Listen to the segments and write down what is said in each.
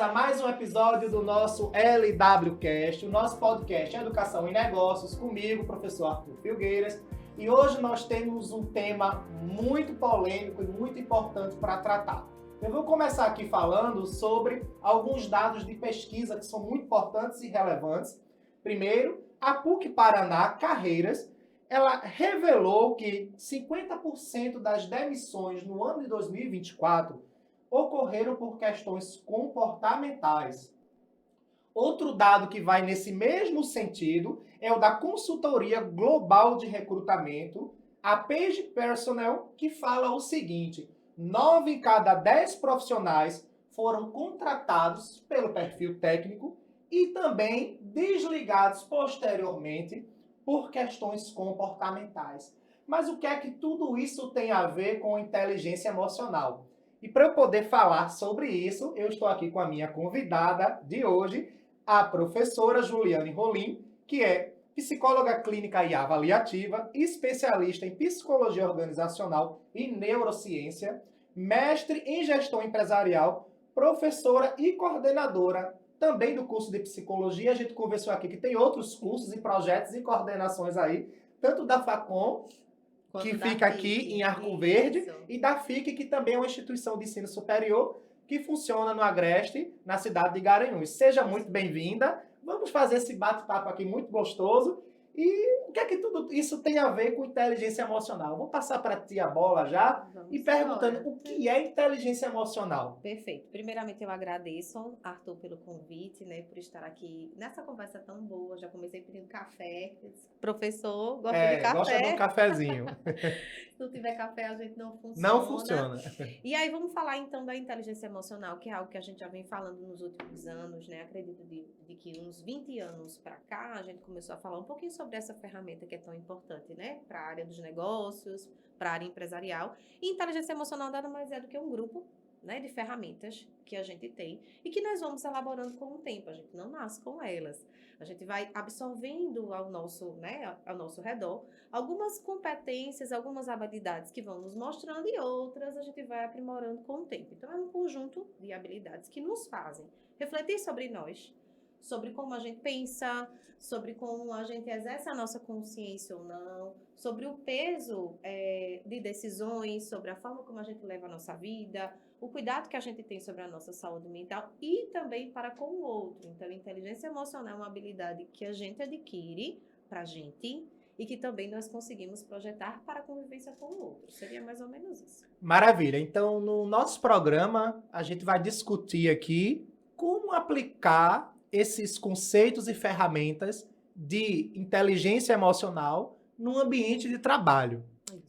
a mais um episódio do nosso LWcast, o nosso podcast Educação e Negócios, comigo, professor Arthur Filgueiras. E hoje nós temos um tema muito polêmico e muito importante para tratar. Eu vou começar aqui falando sobre alguns dados de pesquisa que são muito importantes e relevantes. Primeiro, a PUC Paraná Carreiras, ela revelou que 50% das demissões no ano de 2024 ocorreram por questões comportamentais. Outro dado que vai nesse mesmo sentido é o da Consultoria Global de Recrutamento, a Page Personnel, que fala o seguinte: 9 em cada 10 profissionais foram contratados pelo perfil técnico e também desligados posteriormente por questões comportamentais. Mas o que é que tudo isso tem a ver com inteligência emocional? E para eu poder falar sobre isso, eu estou aqui com a minha convidada de hoje, a professora Juliane Rolim, que é psicóloga clínica e avaliativa, especialista em psicologia organizacional e neurociência, mestre em gestão empresarial, professora e coordenadora também do curso de psicologia. A gente conversou aqui que tem outros cursos e projetos e coordenações aí, tanto da Facom, que fica aqui em Arco Verde, e da FIC, que também é uma instituição de ensino superior que funciona no Agreste, na cidade de Garanhuns. Seja muito bem-vinda. Vamos fazer esse bate-papo aqui muito gostoso. E o que é que tudo isso tem a ver com inteligência emocional? Vou passar para ti a bola já e perguntando o que é inteligência emocional. Perfeito. Primeiramente, eu agradeço, Arthur, pelo convite, né, por estar aqui nessa conversa tão boa. Já comecei pedindo café. Professor, gosta de café? Gosta de um cafezinho. Se não tiver café, a gente não funciona. Não funciona. E aí, vamos falar então da inteligência emocional, que é algo que a gente já vem falando nos últimos anos, né? Acredito de que uns 20 anos para cá, a gente começou a falar um pouquinho sobre essa ferramenta que é tão importante, né? Para a área dos negócios, para a área empresarial. E inteligência emocional nada mais é do que um grupo, né, de ferramentas que a gente tem e que nós vamos elaborando com o tempo. A gente não nasce com elas. A gente vai absorvendo ao nosso redor algumas competências, algumas habilidades que vão nos mostrando e outras a gente vai aprimorando com o tempo. Então, é um conjunto de habilidades que nos fazem refletir sobre nós, sobre como a gente pensa, sobre como a gente exerce a nossa consciência ou não, sobre o peso de decisões, sobre a forma como a gente leva a nossa vida, o cuidado que a gente tem sobre a nossa saúde mental e também para com o outro. Então, inteligência emocional é uma habilidade que a gente adquire para a gente e que também nós conseguimos projetar para a convivência com o outro. Seria mais ou menos isso. Maravilha. Então, no nosso programa, a gente vai discutir aqui como aplicar esses conceitos e ferramentas de inteligência emocional no ambiente de trabalho,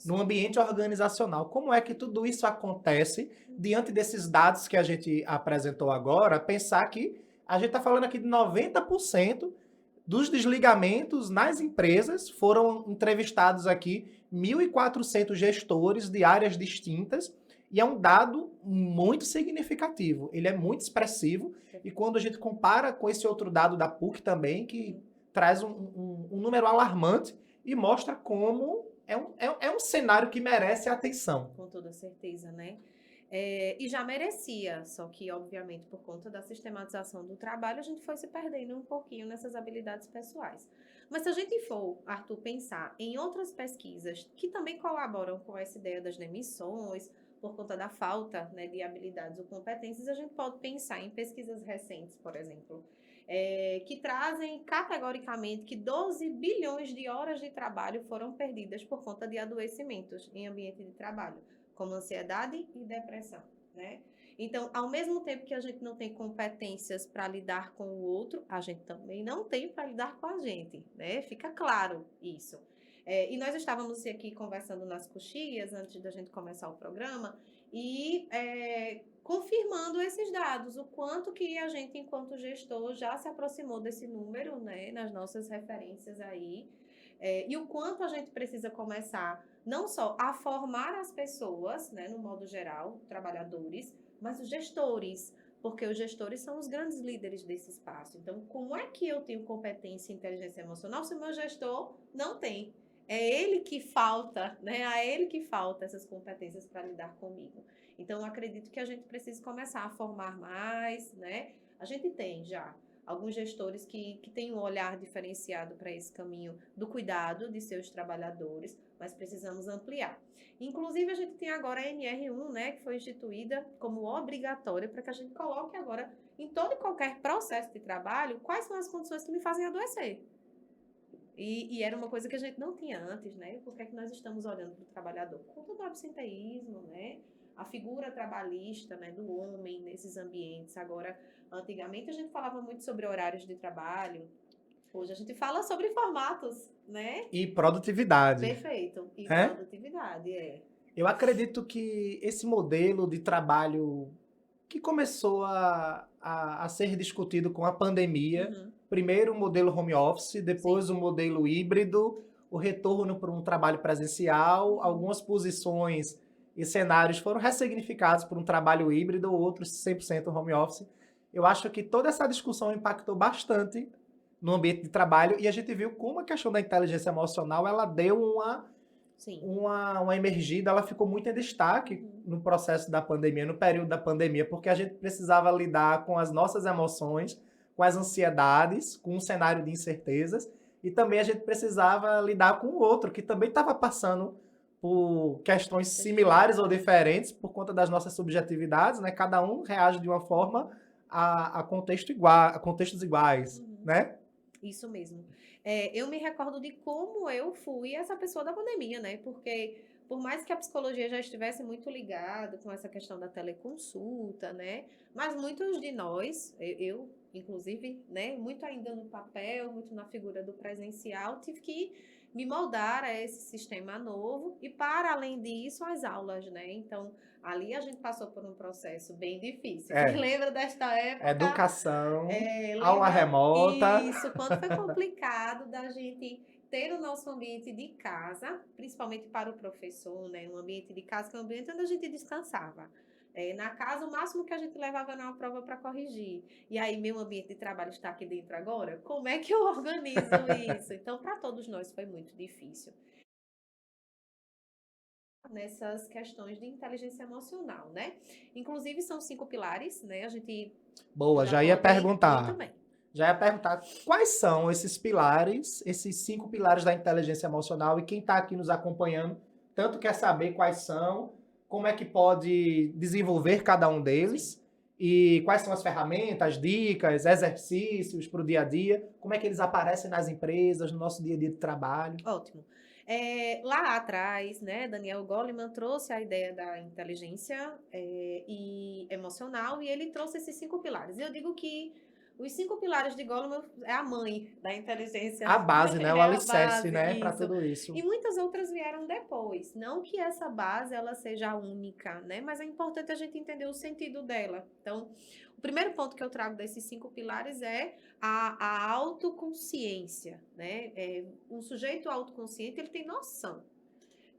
no ambiente organizacional. Como é que tudo isso acontece diante desses dados que a gente apresentou agora? Pensar que a gente está falando aqui de 90% dos desligamentos nas empresas. Foram entrevistados aqui 1.400 gestores de áreas distintas, e é um dado muito significativo, ele é muito expressivo, e quando a gente compara com esse outro dado da PUC também, que traz um número alarmante e mostra como é um cenário que merece atenção. Com toda certeza, né? E já merecia, só que, obviamente, por conta da sistematização do trabalho, a gente foi se perdendo um pouquinho nessas habilidades pessoais. Mas se a gente for, Arthur, pensar em outras pesquisas que também colaboram com essa ideia das demissões, por conta da falta, né, de habilidades ou competências, a gente pode pensar em pesquisas recentes, por exemplo, que trazem categoricamente que 12 bilhões de horas de trabalho foram perdidas por conta de adoecimentos em ambiente de trabalho, como ansiedade e depressão, né? Então, ao mesmo tempo que a gente não tem competências para lidar com o outro, a gente também não tem para lidar com a gente, né? Fica claro isso. E nós estávamos aqui conversando nas coxias, antes da gente começar o programa, e confirmando esses dados, o quanto que a gente, enquanto gestor, já se aproximou desse número, né, nas nossas referências aí, e o quanto a gente precisa começar não só a formar as pessoas, né, no modo geral, trabalhadores, mas os gestores, porque os gestores são os grandes líderes desse espaço. Então, como é que eu tenho competência em inteligência emocional se o meu gestor não tem? É ele que falta, né? A ele que falta essas competências para lidar comigo. Então, eu acredito que a gente precisa começar a formar mais, né? A gente tem já alguns gestores que têm um olhar diferenciado para esse caminho do cuidado de seus trabalhadores, mas precisamos ampliar. Inclusive, a gente tem agora a NR1, né, que foi instituída como obrigatória para que a gente coloque agora, em todo e qualquer processo de trabalho, quais são as condições que me fazem adoecer. E era uma coisa que a gente não tinha antes, né? Por que é que nós estamos olhando para o trabalhador? Por conta do absenteísmo, né? A figura trabalhista, né, do homem nesses ambientes. Agora, antigamente a gente falava muito sobre horários de trabalho. Hoje a gente fala sobre formatos, né? E produtividade. Perfeito. E É? produtividade, é. Eu acredito que esse modelo de trabalho que começou a ser discutido com a pandemia, Uhum. primeiro o modelo home office, depois o modelo híbrido, o retorno para um trabalho presencial, algumas posições e cenários foram ressignificados por um trabalho híbrido, outros 100% home office. Eu acho que toda essa discussão impactou bastante no ambiente de trabalho e a gente viu como a questão da inteligência emocional ela deu uma emergida, ela ficou muito em destaque no processo da pandemia, no período da pandemia, porque a gente precisava lidar com as nossas emoções, com as ansiedades, com um cenário de incertezas, e também a gente precisava lidar com o outro, que também estava passando por questões similares ou diferentes por conta das nossas subjetividades, né? Cada um reage de uma forma a contextos iguais, né? Isso mesmo. Eu me recordo de como eu fui essa pessoa da pandemia, né? Porque por mais que a psicologia já estivesse muito ligada com essa questão da teleconsulta, né? Mas muitos de nós, eu inclusive, né? Muito ainda no papel, muito na figura do presencial, tive que me moldar a esse sistema novo e para além disso as aulas, né? Então ali a gente passou por um processo bem difícil. Quem lembra desta época? Educação, aula remota. Isso, quanto foi complicado da gente ter o nosso ambiente de casa, principalmente para o professor, né? Um ambiente de casa que é um ambiente onde a gente descansava. Na casa, o máximo que a gente levava era uma prova para corrigir. E aí, meu ambiente de trabalho está aqui dentro agora? Como é que eu organizo isso? Então, para todos nós foi muito difícil. Nessas questões de inteligência emocional, né? Inclusive, são 5 pilares, né? A gente Boa, já ia perguntar. Já ia perguntar quais são esses pilares, esses 5 pilares da inteligência emocional, e quem está aqui nos acompanhando tanto quer saber quais são, como é que pode desenvolver cada um deles, sim, e quais são as ferramentas, dicas, exercícios para o dia a dia, como é que eles aparecem nas empresas, no nosso dia a dia de trabalho. Ótimo. Lá atrás, né, Daniel Goleman trouxe a ideia da inteligência e emocional e ele trouxe esses 5 pilares. Eu digo que os 5 pilares de Goleman é a mãe da inteligência. A base, né? O alicerce, né? Para tudo isso. E muitas outras vieram depois. Não que essa base ela seja única, né? Mas é importante a gente entender o sentido dela. Então, o primeiro ponto que eu trago desses 5 pilares é a autoconsciência, né? Um sujeito autoconsciente, ele tem noção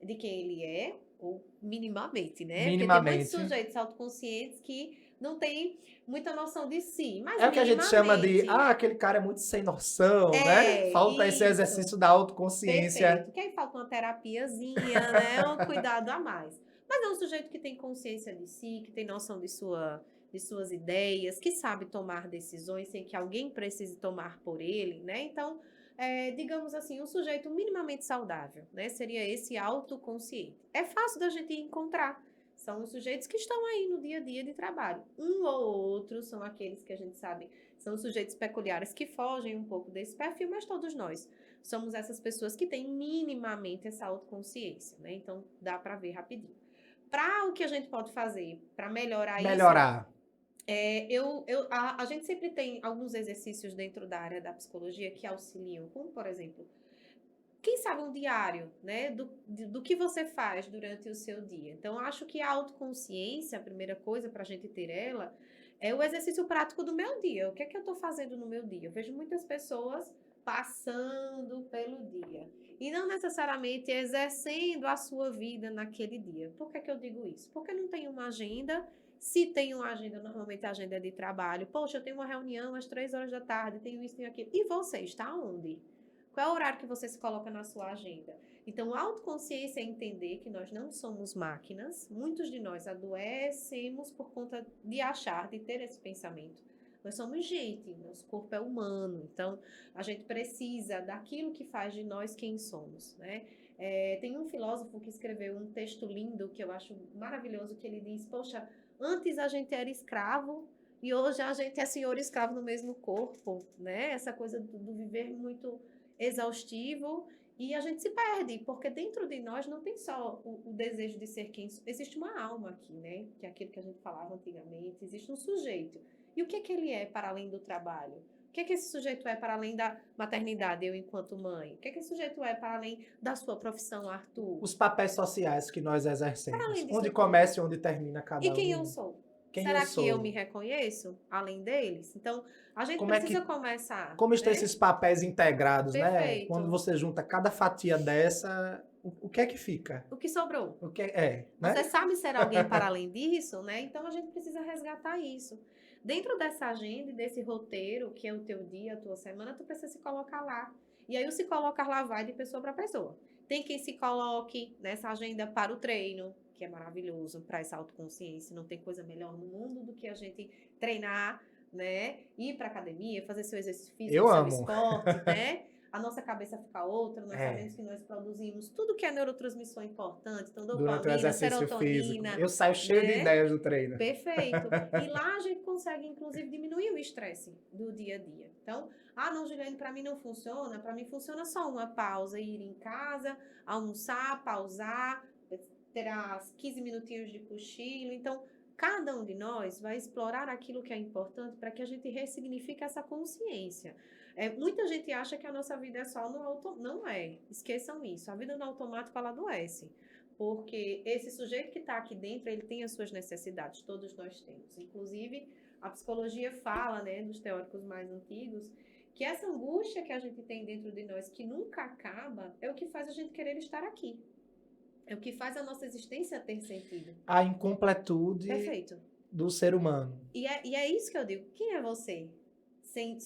de quem ele é, ou minimamente, né? Minimamente. Porque tem muitos sujeitos autoconscientes que não têm muita noção de si. Mas é o que a gente chama de, aquele cara é muito sem noção, né? Falta esse exercício da autoconsciência. Perfeito. Que aí falta uma terapiazinha, né? Um cuidado a mais. Mas é um sujeito que tem consciência de si, que tem noção de suas ideias, que sabe tomar decisões sem que alguém precise tomar por ele, né? Então, digamos assim, um sujeito minimamente saudável, né? Seria esse autoconsciente. É fácil da gente encontrar. São os sujeitos que estão aí no dia a dia de trabalho. Um ou outro são aqueles que a gente sabe são os sujeitos peculiares que fogem um pouco desse perfil, mas todos nós somos essas pessoas que têm minimamente essa autoconsciência, né? Então, dá para ver rapidinho. Para o que a gente pode fazer para melhorar isso? A gente sempre tem alguns exercícios dentro da área da psicologia que auxiliam, como, por exemplo, quem sabe um diário, né, do que você faz durante o seu dia. Então, acho que a autoconsciência, a primeira coisa para a gente ter ela, é o exercício prático do meu dia. O que é que eu estou fazendo no meu dia? Eu vejo muitas pessoas passando pelo dia e não necessariamente exercendo a sua vida naquele dia. Por que eu digo isso? Porque não tem uma agenda. Se tem uma agenda, normalmente a agenda é de trabalho. Poxa, eu tenho uma reunião às 3 horas da tarde, tenho isso, tenho aquilo. E você está onde? Qual é o horário que você se coloca na sua agenda? Então, a autoconsciência é entender que nós não somos máquinas. Muitos de nós adoecemos por conta de achar, de ter esse pensamento. Nós somos gente, nosso corpo é humano, então a gente precisa daquilo que faz de nós quem somos, né? Tem um filósofo que escreveu um texto lindo que eu acho maravilhoso, que ele diz, poxa, antes a gente era escravo e hoje a gente é senhor e escravo no mesmo corpo, né? Essa coisa do viver muito exaustivo e a gente se perde, porque dentro de nós não tem só o desejo de ser quem... Existe uma alma aqui, né? Que é aquilo que a gente falava antigamente, existe um sujeito. E o que é que ele é para além do trabalho? O que é que esse sujeito é para além da maternidade, eu enquanto mãe? O que é que esse sujeito é para além da sua profissão, Arthur? Os papéis sociais que nós Para exercemos. além disso Onde tudo. começa e onde termina E cada quem eu um. sou? Quem eu Será que eu me sou. reconheço além deles? Então, a gente Como é precisa que começar, como estão né? esses papéis integrados, né? Quando Perfeito. você junta cada fatia dessa, o que é que fica? O que sobrou? O que é, Você né? sabe ser alguém para além disso, né? Então a gente precisa resgatar isso. Dentro dessa agenda e desse roteiro, que é o teu dia, a tua semana, tu precisa se colocar lá. E aí o se colocar lá vai de pessoa para pessoa. Tem quem se coloque nessa agenda para o treino, que é maravilhoso para essa autoconsciência. Não tem coisa melhor no mundo do que a gente treinar, né? Ir para academia, fazer seu exercício físico, Eu seu amo. esporte, né? A nossa cabeça fica outra, nós É, sabemos que nós produzimos tudo que é neurotransmissão importante, então durante o dopamina, exercício físico. serotonina, Eu saio cheio de né? ideias do treino. Perfeito. E lá a gente consegue, inclusive, diminuir o estresse do dia a dia. Então, não, Juliane, para mim não funciona. Para mim funciona só uma pausa, ir em casa, almoçar, pausar, ter as 15 minutinhos de cochilo. Então, cada um de nós vai explorar aquilo que é importante para que a gente ressignifique essa consciência. Muita gente acha que a nossa vida é só no automático. Não é. Esqueçam isso. A vida no automático, ela adoece. Porque esse sujeito que está aqui dentro, ele tem as suas necessidades. Todos nós temos. Inclusive, a psicologia fala, né, dos teóricos mais antigos, que essa angústia que a gente tem dentro de nós, que nunca acaba, é o que faz a gente querer estar aqui. É o que faz a nossa existência ter sentido. A incompletude Perfeito. do ser humano. E é isso que eu digo. Quem é você? Sem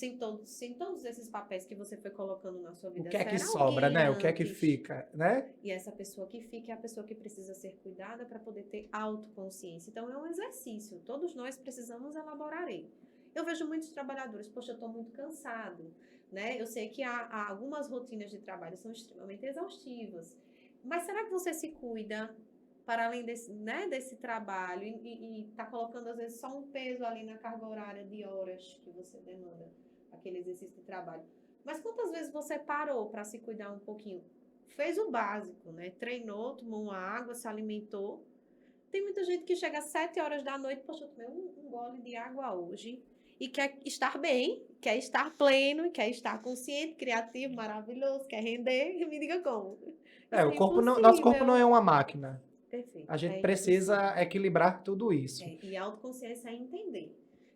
todos esses papéis que você foi colocando na sua O vida. que é que Será sobra, alguém né? O que é que antes? fica, né? E essa pessoa que fica é a pessoa que precisa ser cuidada para poder ter autoconsciência. Então, é um exercício. Todos nós precisamos elaborar ele. Eu vejo muitos trabalhadores, poxa, eu estou muito cansado, né? Eu sei que há algumas rotinas de trabalho são extremamente exaustivas. Mas será que você se cuida para além desse, né, desse trabalho e está colocando, às vezes, só um peso ali na carga horária de horas que você demanda aquele exercício de trabalho? Mas quantas vezes você parou para se cuidar um pouquinho? Fez o básico, né? Treinou, tomou uma água, se alimentou. Tem muita gente que chega às 7 horas da noite, poxa, eu tomei um gole de água hoje e quer estar bem, quer estar pleno, quer estar consciente, criativo, maravilhoso, quer render, e me diga como. Isso é Nosso corpo não impossível. é uma máquina. A Perfeito, gente é impossível. precisa equilibrar tudo isso. E a autoconsciência é entender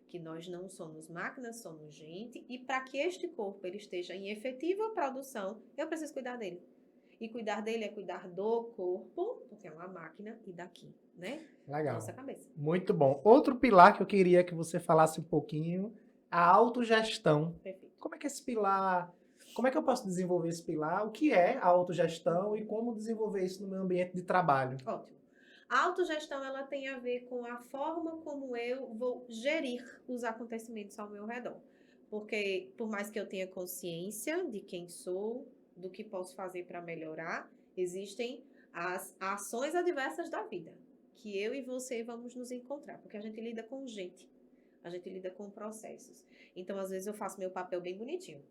que nós não somos máquinas, somos gente, e para que este corpo ele esteja em efetiva produção, eu preciso cuidar dele. E cuidar dele é cuidar do corpo, porque é uma máquina, e daqui, né? Legal. Nossa cabeça. Muito bom. Outro pilar que eu queria que você falasse um pouquinho, a autogestão. Perfeito. Como é que esse pilar, como é que eu posso desenvolver esse pilar? O que é a autogestão e como desenvolver isso no meu ambiente de trabalho? Ótimo. A autogestão, ela tem a ver com a forma como eu vou gerir os acontecimentos ao meu redor. Porque, por mais que eu tenha consciência de quem sou, do que posso fazer para melhorar, existem as ações adversas da vida, que eu e você vamos nos encontrar, porque a gente lida com gente, a gente lida com processos. Então, às vezes, eu faço meu papel bem bonitinho,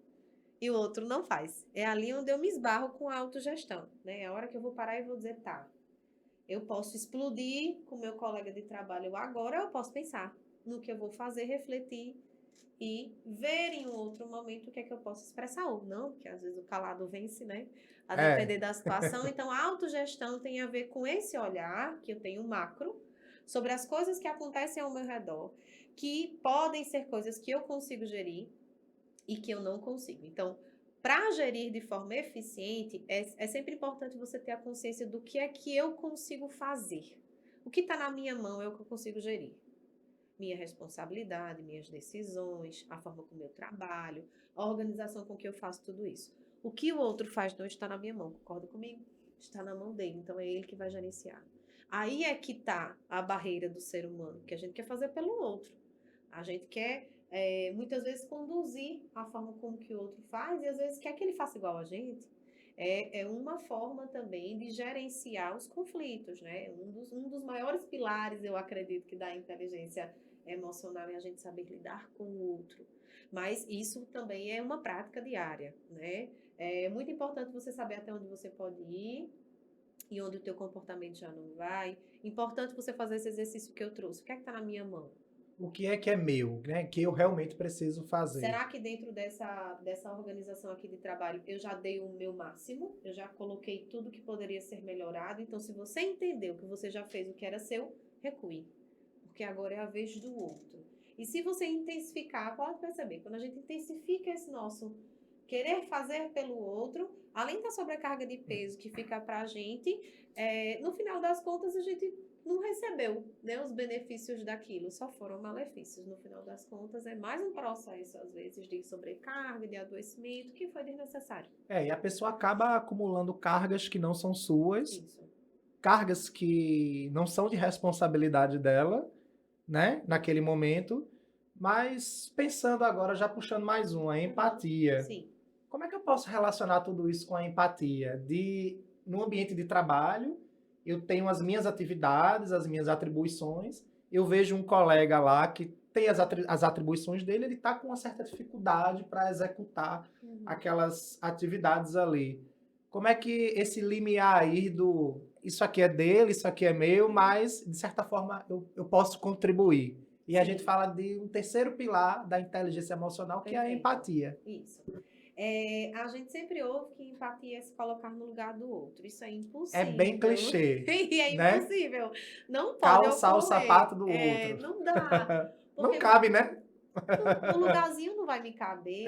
e o outro não faz. É ali onde eu me esbarro com a autogestão, né? É a hora que eu vou parar e vou dizer, tá, eu posso explodir com meu colega de trabalho agora, eu posso pensar no que eu vou fazer, refletir e ver em um outro momento o que é que eu posso expressar ou não, porque às vezes o calado vence, né? A depender da situação. Então, a autogestão tem a ver com esse olhar, que eu tenho macro, sobre as coisas que acontecem ao meu redor, que podem ser coisas que eu consigo gerir e que eu não consigo. Então, para gerir de forma eficiente, é sempre importante você ter a consciência do que é que eu consigo fazer. O que está na minha mão é o que eu consigo gerir. Minha responsabilidade, minhas decisões, a forma como eu trabalho, a organização com que eu faço tudo isso. O que o outro faz não está na minha mão, concorda comigo? Está na mão dele, então é ele que vai gerenciar. Aí é que está a barreira do ser humano, que a gente quer fazer pelo outro. A gente quer muitas vezes conduzir a forma como que o outro faz e às vezes quer que ele faça igual a gente. É uma forma também de gerenciar os conflitos, né? Um dos maiores pilares, eu acredito, que da inteligência emocional é a gente saber lidar com o outro. Mas isso também é uma prática diária, né? É muito importante você saber até onde você pode ir e onde o teu comportamento já não vai. Importante você fazer esse exercício que eu trouxe. O que é que está na minha mão? O que é meu, né? Que eu realmente preciso fazer. Será que dentro dessa organização aqui de trabalho eu já dei o meu máximo? Eu já coloquei tudo que poderia ser melhorado? Então, se você entendeu que você já fez o que era seu, recue. Porque agora é a vez do outro. E se você intensificar, pode perceber, quando a gente intensifica esse nosso querer fazer pelo outro, além da sobrecarga de peso que fica pra gente, no final das contas a gente não recebeu, né, os benefícios daquilo, só foram malefícios. No final das contas, é mais um processo, às vezes, de sobrecarga, de adoecimento, que foi desnecessário. E a pessoa acaba acumulando cargas que não são suas, Isso. cargas que não são de responsabilidade dela, né, naquele momento. Mas pensando agora, já puxando mais uma, a empatia. Sim. Como é que eu posso relacionar tudo isso com a empatia? No ambiente de trabalho, eu tenho as minhas atividades, as minhas atribuições, eu vejo um colega lá que tem as atribuições dele, ele está com uma certa dificuldade para executar aquelas atividades ali. Como é que esse limiar aí do isso aqui é dele, isso aqui é meu, mas, de certa forma, eu posso contribuir. E a gente fala de um terceiro pilar da inteligência emocional, que é a empatia. Isso. A gente sempre ouve que empatia é se colocar no lugar do outro. Isso é impossível. É bem clichê. E é né? impossível. Não pode Calçar ocorrer. o sapato do outro. Não dá. Não cabe, né? O lugarzinho não vai me caber.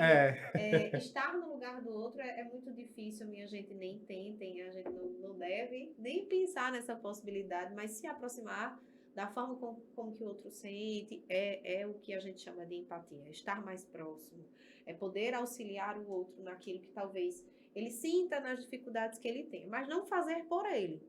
Estar no lugar do outro é muito difícil, minha gente. Nem tentem, a gente não deve nem pensar nessa possibilidade, mas se aproximar da forma como que o outro sente é o que a gente chama de empatia. Estar mais próximo. É poder auxiliar o outro naquilo que talvez ele sinta nas dificuldades que ele tem, mas não fazer por ele.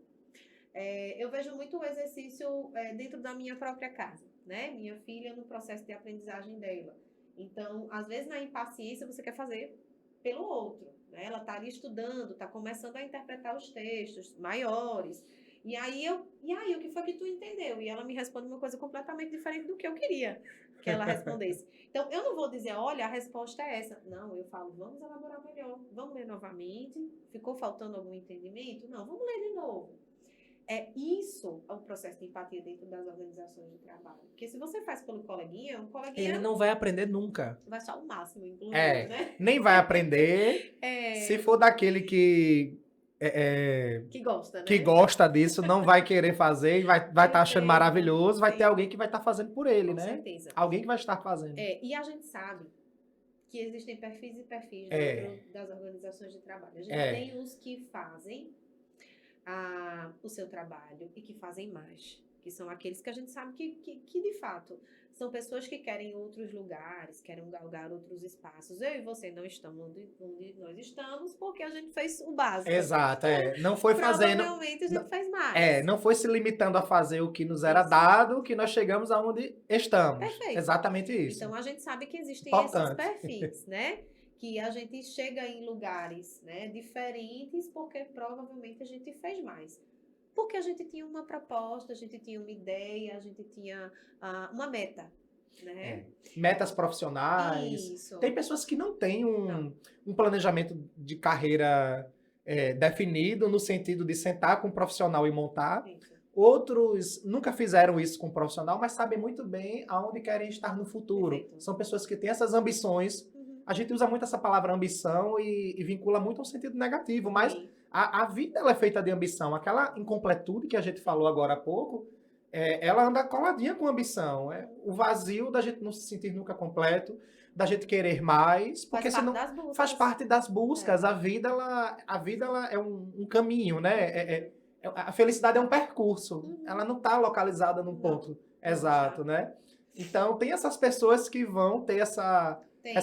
Eu vejo muito o exercício dentro da minha própria casa, né? Minha filha no processo de aprendizagem dela. Então, às vezes na impaciência você quer fazer pelo outro, né? Ela está ali estudando, está começando a interpretar os textos maiores. E aí, o que foi que tu entendeu? E ela me responde uma coisa completamente diferente do que eu queria que ela respondesse. Então, eu não vou dizer, olha, a resposta é essa. Não, eu falo, vamos elaborar melhor. Vamos ler novamente. Ficou faltando algum entendimento? Não, vamos ler de novo. Isso é o processo de empatia dentro das organizações de trabalho. Porque se você faz pelo coleguinha, ele não vai aprender nunca. Vai achar o máximo, inclusive, né? Nem vai aprender. Se for daquele que gosta, né? Que gosta disso, não vai querer fazer e vai estar achando maravilhoso, vai ter alguém que vai estar fazendo por ele, né? Com certeza. Alguém que vai estar fazendo. E a gente sabe que existem perfis e perfis dentro das organizações de trabalho. A gente tem os que fazem o seu trabalho e que fazem mais, que são aqueles que a gente sabe que de fato são pessoas que querem outros lugares, querem galgar outros espaços. Eu e você não estamos onde nós estamos porque a gente fez o básico. Exato, não foi fazendo... Provavelmente a gente faz mais. Não foi se limitando a fazer o que nos era dado que nós chegamos aonde estamos. Perfeito. Exatamente isso. Então a gente sabe que existem esses perfis, né? Que a gente chega em lugares, né, diferentes porque provavelmente a gente fez mais. Porque a gente tinha uma proposta, a gente tinha uma ideia, a gente tinha uma meta, né? Metas profissionais. Isso. Tem pessoas que não têm um planejamento de carreira definido no sentido de sentar com um profissional e montar. Isso. Outros nunca fizeram isso com um profissional, mas sabem muito bem aonde querem estar no futuro. Perfeito. São pessoas que têm essas ambições. A gente usa muito essa palavra ambição e vincula muito a um sentido negativo, mas a vida ela é feita de ambição. Aquela incompletude que a gente falou agora há pouco, ela anda coladinha com ambição. O vazio da gente não se sentir nunca completo, da gente querer mais, porque senão faz parte das buscas. A vida ela é um caminho, né? A felicidade é um percurso. Ela não está localizada num ponto exato, né? Então, tem essas pessoas que vão ter essa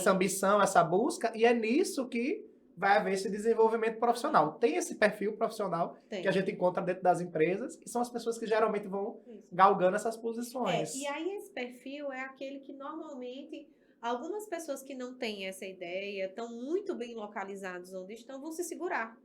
ambição, essa busca, e é nisso que vai haver esse desenvolvimento profissional. Tem esse perfil profissional que a gente encontra dentro das empresas, e são as pessoas que geralmente vão galgando essas posições. E aí esse perfil é aquele que normalmente Algumas pessoas que não têm essa ideia, estão muito bem localizados onde estão, vão se segurar.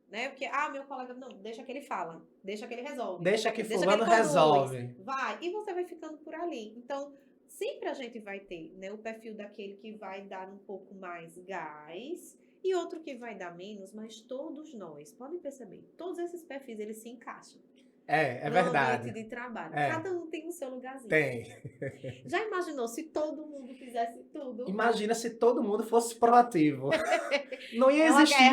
Né? Porque, meu colega, não, deixa que ele fala, deixa que ele resolve. Deixa que deixa que ele fulano conduz, resolve. vai, e você vai ficando por ali. Então, sempre a gente vai ter, né, o perfil daquele que vai dar um pouco mais gás e outro que vai dar menos, mas todos nós, podem perceber, todos esses perfis, eles se encaixam. É no verdade. ambiente de trabalho. É. Cada um tem o seu lugarzinho. Tem. Já imaginou se todo mundo fizesse tudo? Imagina se todo mundo fosse proativo. Não ia É uma existir,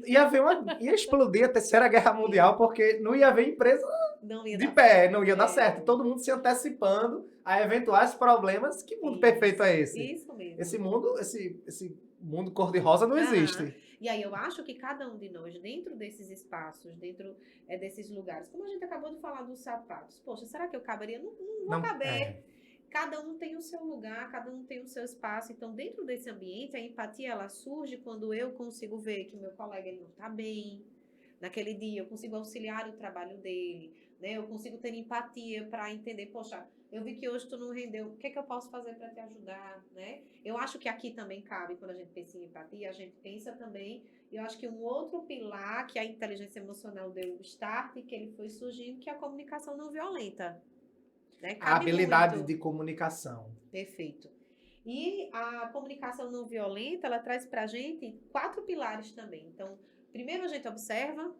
guerra. ia explodir a Terceira Guerra Mundial, porque não ia haver empresa Não ia de dar pé, certo. não ia dar certo. Todo mundo se antecipando a eventuais problemas. Que mundo perfeito é esse? Isso mesmo. Esse mundo cor-de-rosa não existe. E aí eu acho que cada um de nós, dentro desses espaços, dentro desses lugares, como a gente acabou de falar dos sapatos, poxa, será que eu caberia? Não vou caber. Cada um tem o seu lugar, cada um tem o seu espaço. Então, dentro desse ambiente, a empatia, ela surge quando eu consigo ver que o meu colega ele não está bem. Naquele dia, eu consigo auxiliar o trabalho dele, né? Eu consigo ter empatia para entender, poxa, eu vi que hoje tu não rendeu, o que é que eu posso fazer para te ajudar, né? Eu acho que aqui também cabe, quando a gente pensa em empatia, a gente pensa também, eu acho que um outro pilar que a inteligência emocional deu o start, que ele foi surgindo, que é a comunicação não violenta. Né? A habilidade de comunicação. Perfeito. E a comunicação não violenta, ela traz pra gente 4 pilares também. Então, primeiro a gente observa,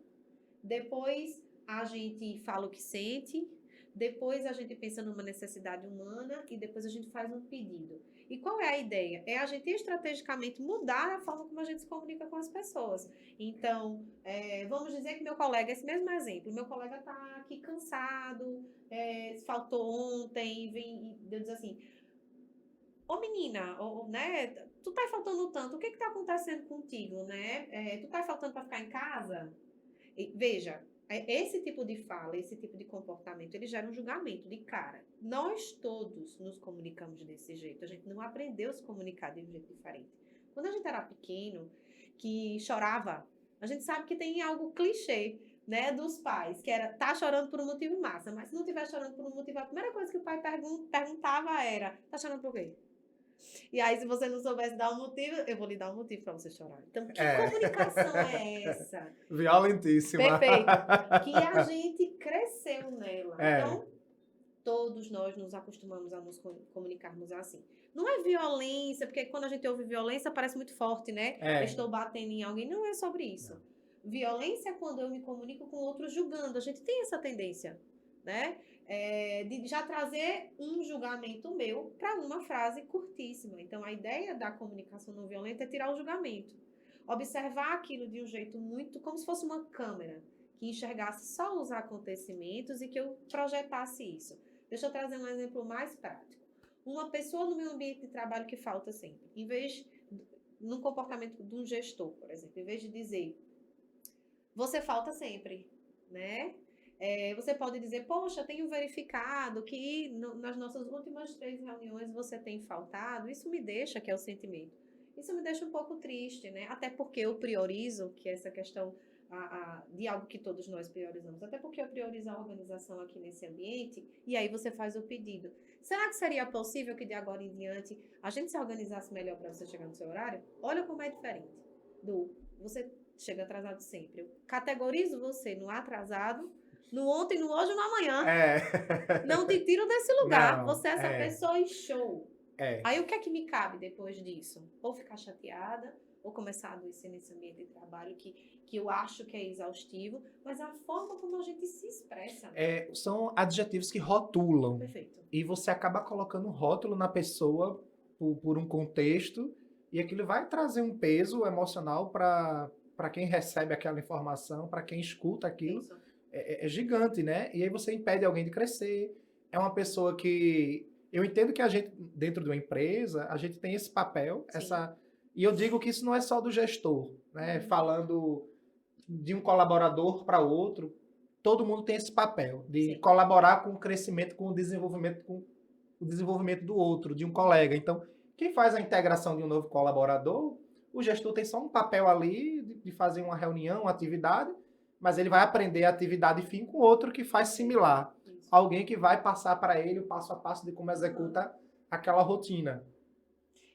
depois a gente fala o que sente, depois a gente pensa numa necessidade humana e depois a gente faz um pedido. E qual é a ideia? É a gente estrategicamente mudar a forma como a gente se comunica com as pessoas. Então, vamos dizer que meu colega, esse mesmo exemplo, meu colega está aqui cansado, faltou ontem, vem e diz assim, ô menina, né, tu tá faltando tanto, o que tá acontecendo contigo, né? Tu tá faltando para ficar em casa? E, veja, esse tipo de fala, esse tipo de comportamento, ele gera um julgamento de cara. Nós todos nos comunicamos desse jeito. A gente não aprendeu a se comunicar de um jeito diferente. Quando a gente era pequeno, que chorava, a gente sabe que tem algo clichê, né, dos pais, que era, tá chorando por um motivo massa, mas se não estiver chorando por um motivo, a primeira coisa que o pai perguntava era, tá chorando por quê? E aí, se você não soubesse dar um motivo, eu vou lhe dar um motivo para você chorar. Então, que comunicação é essa? Violentíssima. Perfeito. Que a gente cresceu nela. Então, todos nós nos acostumamos a nos comunicarmos assim. Não é violência, porque quando a gente ouve violência, parece muito forte, né? Eu estou batendo em alguém. Não é sobre isso. Não. Violência é quando eu me comunico com outro julgando. A gente tem essa tendência, né? De já trazer um julgamento meu para uma frase curtíssima. Então, a ideia da comunicação não violenta é tirar o julgamento. Observar aquilo de um jeito muito, como se fosse uma câmera, que enxergasse só os acontecimentos e que eu projetasse isso. Deixa eu trazer um exemplo mais prático. Uma pessoa no meu ambiente de trabalho que falta sempre, em vez, num comportamento de um gestor, por exemplo, em vez de dizer, você falta sempre, né? Você pode dizer, poxa, tenho verificado que nas nossas últimas 3 reuniões você tem faltado. Isso me deixa, que é o sentimento, isso me deixa um pouco triste, né? Até porque eu priorizo, que é essa questão de algo que todos nós priorizamos. Até porque eu priorizo a organização aqui nesse ambiente, e aí você faz o pedido. Será que seria possível que de agora em diante a gente se organizasse melhor para você chegar no seu horário? Olha como é diferente você chega atrasado sempre. Eu categorizo você no atrasado, no ontem, no hoje e no amanhã. Não te tiro desse lugar. Não, você é essa pessoa e show. Aí o que é que me cabe depois disso? Ou ficar chateada, ou começar a adoecer nesse ambiente de trabalho que eu acho que é exaustivo, mas a forma como a gente se expressa. Né? São adjetivos que rotulam. Perfeito. E você acaba colocando um rótulo na pessoa por um contexto, e aquilo vai trazer um peso emocional para quem recebe aquela informação, para quem escuta aquilo. Isso. É gigante, né? E aí você impede alguém de crescer. É uma pessoa que... Eu entendo que a gente, dentro de uma empresa, a gente tem esse papel, e eu digo que isso não é só do gestor, né? Falando de um colaborador para outro, todo mundo tem esse papel de colaborar com o crescimento, com o desenvolvimento do outro, de um colega. Então, quem faz a integração de um novo colaborador, o gestor tem só um papel ali de fazer uma reunião, uma atividade, mas ele vai aprender a atividade fim com outro que faz similar. Isso. Alguém que vai passar para ele o passo a passo de como executa aquela rotina.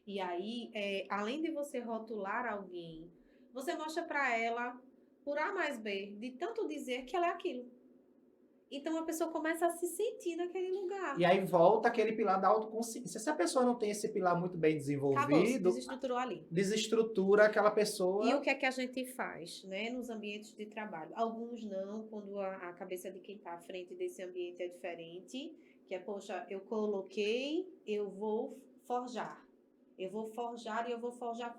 E aí, além de você rotular alguém, você mostra para ela, por A mais B, de tanto dizer que ela é aquilo. Então, a pessoa começa a se sentir naquele lugar. E aí volta aquele pilar da autoconsciência. Se a pessoa não tem esse pilar muito bem Acabou, se desenvolvido, desestruturou ali. desestrutura aquela E o pessoa. que é que a gente faz, né, nos ambientes de trabalho? Alguns não, quando a cabeça de quem está à frente desse ambiente é diferente, que é, poxa, eu coloquei, eu vou forjar. Eu vou forjar e eu vou forjar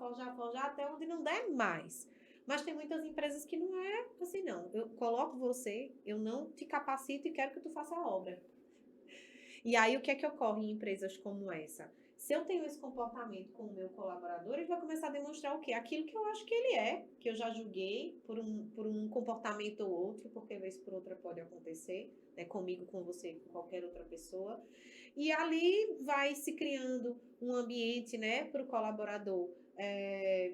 até onde não der mais. Mas tem muitas empresas que não é assim, não. Eu coloco você, eu não te capacito e quero que tu faça a obra. E aí, o que é que ocorre em empresas como essa? Se eu tenho esse comportamento com o meu colaborador, ele vai começar a demonstrar o quê? Aquilo que eu acho que ele é, que eu já julguei por um comportamento ou outro, porque vez por outra pode acontecer, né? Comigo, com você, com qualquer outra pessoa. E ali vai se criando um ambiente, né, para o colaborador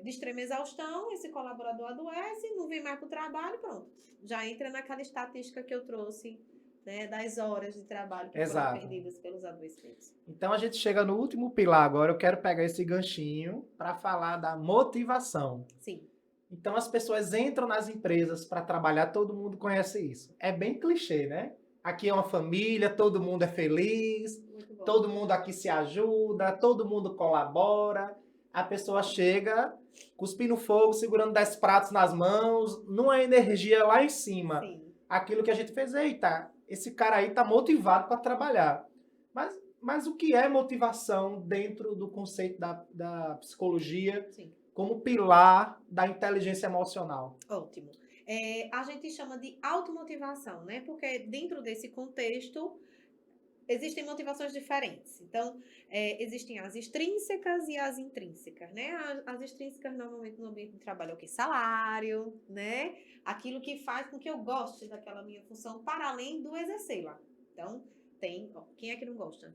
de extrema exaustão, esse colaborador adoece, não vem mais para o trabalho, pronto. Já entra naquela estatística que eu trouxe, né, das horas de trabalho que foram Exato. perdidas pelos adoecimentos. Então a gente chega no último pilar agora. Eu quero pegar esse ganchinho para falar da motivação. Sim. Então as pessoas entram nas empresas para trabalhar, todo mundo conhece isso. É bem clichê, né? Aqui é uma família, todo mundo é feliz, Muito bom. todo mundo aqui se ajuda, todo mundo colabora. A pessoa chega, cuspindo fogo, segurando 10 pratos nas mãos, numa energia lá em cima. Sim. Aquilo que a gente fez, eita, esse cara aí tá motivado para trabalhar. Mas o que é motivação dentro do conceito da psicologia? Sim. Como pilar da inteligência emocional? Ótimo. A gente chama de automotivação, né? Porque dentro desse contexto existem motivações diferentes. Então, existem as extrínsecas e as intrínsecas, né? As extrínsecas, normalmente, no ambiente de trabalho é o quê? Salário, né? Aquilo que faz com que eu goste daquela minha função, para além do exercê-la. Então, quem é que não gosta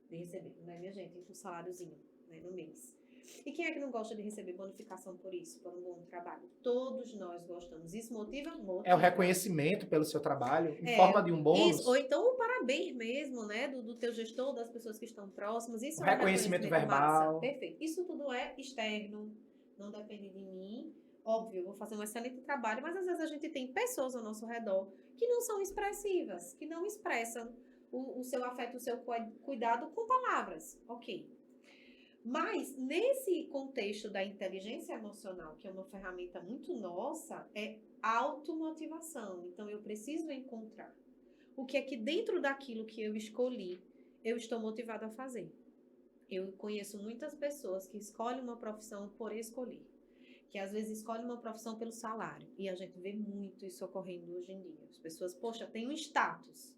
de receber, né, minha gente? Um saláriozinho, né, no mês. E quem é que não gosta de receber bonificação por isso, por um bom trabalho? Todos nós gostamos. Isso motiva? Motiva. É o reconhecimento pelo seu trabalho, em forma de um bônus? Isso, ou então o parabéns mesmo, né, do teu gestor, das pessoas que estão próximas. Isso O é um reconhecimento verbal. massa. Perfeito. Isso tudo é externo, não depende de mim. Óbvio, eu vou fazer um excelente trabalho, mas às vezes a gente tem pessoas ao nosso redor que não são expressivas, que não expressam o seu afeto, o seu cuidado com palavras. Ok. Mas, nesse contexto da inteligência emocional, que é uma ferramenta muito nossa, é automotivação. Então, eu preciso encontrar o que é que dentro daquilo que eu escolhi, eu estou motivada a fazer. Eu conheço muitas pessoas que escolhem uma profissão por escolher, que às vezes escolhem uma profissão pelo salário. E a gente vê muito isso ocorrendo hoje em dia. As pessoas, poxa, tem um status.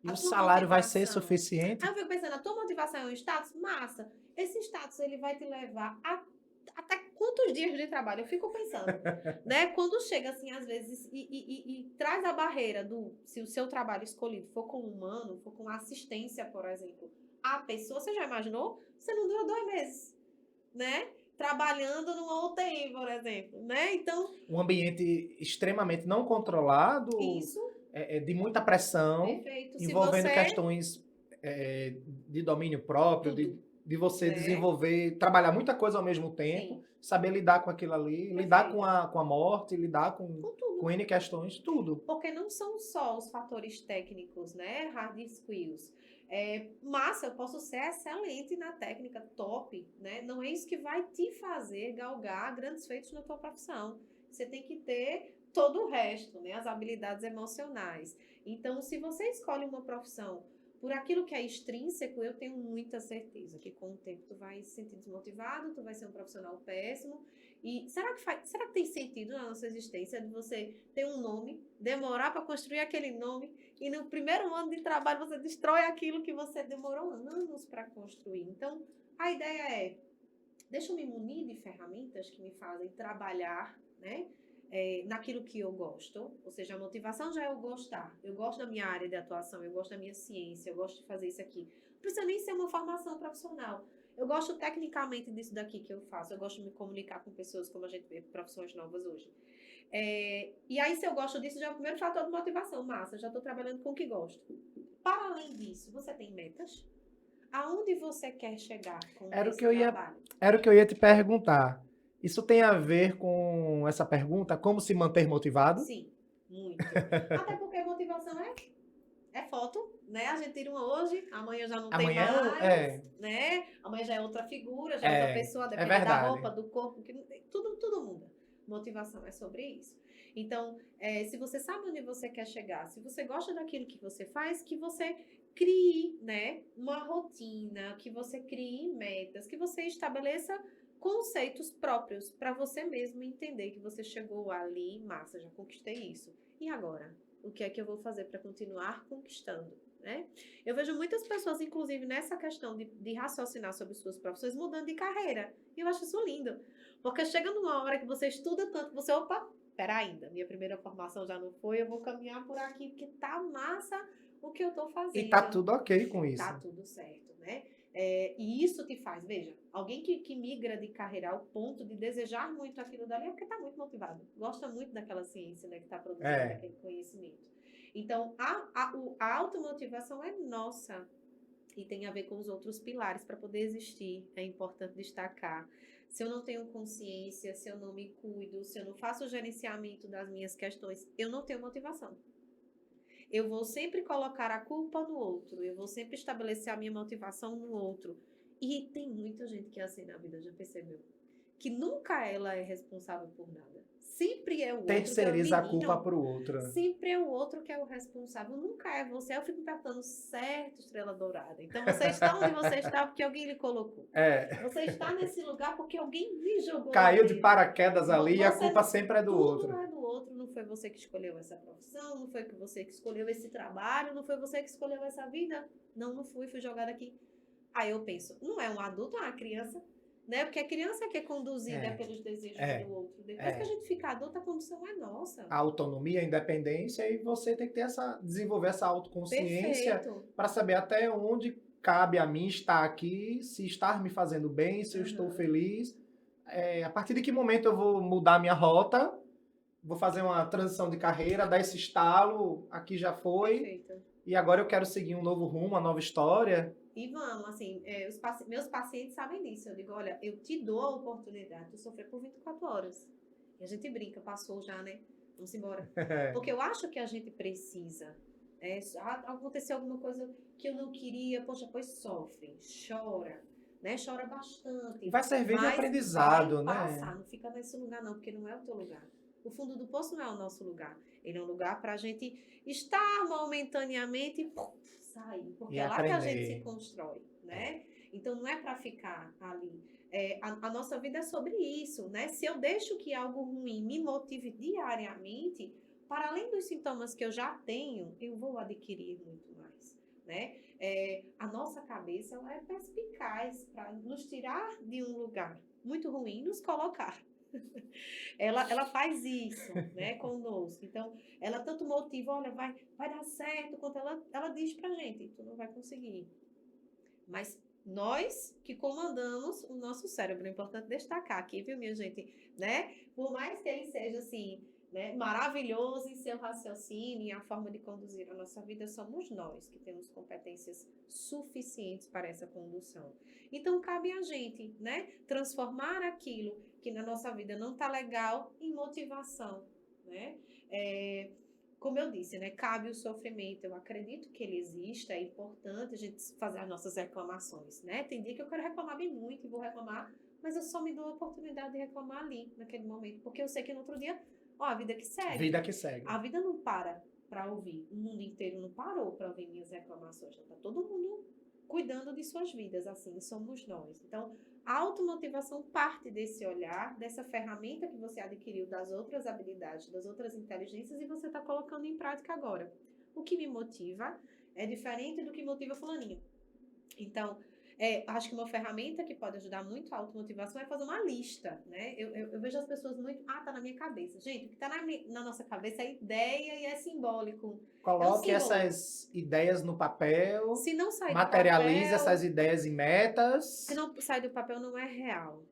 E o salário vai ser motivação. suficiente? Aí eu fico pensando, a tua motivação é um status? Massa. Esse status, ele vai te levar até quantos dias de trabalho? Eu fico pensando, né? Quando chega, assim, às vezes, e traz a barreira se o seu trabalho escolhido for com humano, for com assistência, por exemplo, a pessoa, você já imaginou? Você não dura 2 meses, né? Trabalhando numa UTI, por exemplo, né? Então... Um ambiente extremamente não controlado, Isso. De muita pressão, Perfeito. envolvendo questões de domínio próprio, de você desenvolver, trabalhar muita coisa ao mesmo tempo, sim, saber lidar com aquilo ali, perfeito, lidar com a morte, lidar com N questões, tudo. Porque não são só os fatores técnicos, né? Hard skills. Massa, eu posso ser excelente na técnica, top, né? Não é isso que vai te fazer galgar grandes feitos na tua profissão. Você tem que ter todo o resto, né? As habilidades emocionais. Então, se você escolhe uma profissão por aquilo que é extrínseco, eu tenho muita certeza que com o tempo tu vai se sentir desmotivado, tu vai ser um profissional péssimo. E será que tem sentido na nossa existência de você ter um nome, demorar para construir aquele nome e no primeiro ano de trabalho você destrói aquilo que você demorou anos para construir? Então, a ideia é, deixa eu me munir de ferramentas que me fazem trabalhar, né? Naquilo que eu gosto, ou seja, a motivação já é eu gostar. Eu gosto da minha área de atuação, eu gosto da minha ciência, eu gosto de fazer isso aqui. Não precisa nem ser uma formação profissional. Eu gosto tecnicamente disso daqui que eu faço. Eu gosto de me comunicar com pessoas, como a gente vê, profissões novas hoje. E aí, se eu gosto disso, já é o primeiro fator de motivação. Massa, já estou trabalhando com o que gosto. Para além disso, você tem metas? Aonde você quer chegar com Era o esse que eu ia, trabalho? era o que eu ia te perguntar. Isso tem a ver com essa pergunta, como se manter motivado? Sim, muito. Até porque motivação é foto, né? A gente tira uma hoje, amanhã já não tem Amanhã mais, né? Amanhã já é outra figura, já é outra pessoa, é depende da verdade. roupa, do corpo, tudo muda. Motivação é sobre isso. Então, se você sabe onde você quer chegar, se você gosta daquilo que você faz, que você crie, né, uma rotina, que você crie metas, que você estabeleça conceitos próprios para você mesmo entender que você chegou ali, massa, já conquistei isso. E agora? O que é que eu vou fazer para continuar conquistando, né? Eu vejo muitas pessoas, inclusive, nessa questão de raciocinar sobre suas profissões, mudando de carreira. E eu acho isso lindo. Porque chega numa hora que você estuda tanto, que você, opa, pera ainda, minha primeira formação já não foi, eu vou caminhar por aqui, porque tá massa o que eu tô E tá fazendo. tudo ok com isso. Tá tudo certo, né? E isso te faz, veja, alguém que migra de carreira ao ponto de desejar muito aquilo dali é porque está muito motivado, gosta muito daquela ciência, né, que está produzindo aquele conhecimento. Então, a automotivação é nossa e tem a ver com os outros pilares para poder existir. É importante destacar. Se eu não tenho consciência, se eu não me cuido, se eu não faço o gerenciamento das minhas questões, eu não tenho motivação. Eu vou sempre colocar a culpa no outro, eu vou sempre estabelecer a minha motivação no outro. E tem muita gente que é assim na vida, já percebeu? Que nunca ela é responsável por nada. Sempre é o outro. Terceiriza a culpa pro outro. Sempre é o outro que é o responsável, nunca é você. Eu fico me perguntando, certo, estrela dourada. Então você está onde você está porque alguém lhe colocou. Você está nesse lugar porque alguém lhe jogou. Caiu de paraquedas ali e a culpa sempre é do outro. Tudo é do outro, não foi você que escolheu essa profissão, não foi você que escolheu esse trabalho, não foi você que escolheu essa vida. Não fui jogada aqui. Aí eu penso, não é um adulto, é uma criança. Né? Porque a criança que é conduzida pelos desejos do outro. Depois que a gente fica adulta, a condição é nossa. A autonomia, a independência, e você tem que ter desenvolver essa autoconsciência para saber até onde cabe a mim estar aqui, se estar me fazendo bem, se eu estou feliz. A partir de que momento eu vou mudar minha rota, vou fazer uma transição de carreira, dar esse estalo, aqui já foi. Perfeito. E agora eu quero seguir um novo rumo, uma nova história. E vamos, assim, meus pacientes sabem disso. Eu digo, olha, eu te dou a oportunidade de sofrer por 24 horas. E a gente brinca, passou já, né? Vamos embora. Porque eu acho que a gente precisa. Aconteceu alguma coisa que eu não queria, poxa, pois sofre, chora, né? Chora bastante. Vai servir de aprendizado, vai passar, não fica nesse lugar não, porque não é o teu lugar. O fundo do poço não é o nosso lugar. Ele é um lugar para a gente estar momentaneamente sair, porque é lá que a gente se constrói, né? Então não é para ficar ali. A nossa vida é sobre isso, né? Se eu deixo que algo ruim me motive diariamente, para além dos sintomas que eu já tenho, eu vou adquirir muito mais, né? A nossa cabeça ela é perspicaz para nos tirar de um lugar muito ruim e nos colocar. Ela faz isso, né, conosco. Então, ela tanto motiva, olha, vai dar certo, quanto ela diz pra gente, tu não vai conseguir. Mas nós que comandamos o nosso cérebro, é importante destacar aqui, viu, minha gente, né? Por mais que ele seja, assim, né, maravilhoso em seu raciocínio e a forma de conduzir a nossa vida, somos nós que temos competências suficientes para essa condução. Então, cabe a gente, né, transformar aquilo que na nossa vida não está legal em motivação, né? Como eu disse, né, cabe o sofrimento. Eu acredito que ele exista, é importante a gente fazer as nossas reclamações, né? Tem dia que eu quero reclamar bem muito e vou reclamar, mas eu só me dou a oportunidade de reclamar ali, naquele momento, porque eu sei que no outro dia, a vida que segue. Vida que segue. A vida não para ouvir. O mundo inteiro não parou para ouvir minhas reclamações. Está todo mundo cuidando de suas vidas, assim somos nós. Então, a automotivação parte desse olhar, dessa ferramenta que você adquiriu das outras habilidades, das outras inteligências e você está colocando em prática agora. O que me motiva é diferente do que motiva fulaninho. Então, acho que uma ferramenta que pode ajudar muito a automotivação é fazer uma lista, né? Eu vejo as pessoas muito, tá na minha cabeça. Gente, o que tá na nossa cabeça é ideia e é simbólico. Coloque essas ideias no papel, se não sair materialize do papel, essas ideias em metas. Se não sair do papel, não é real.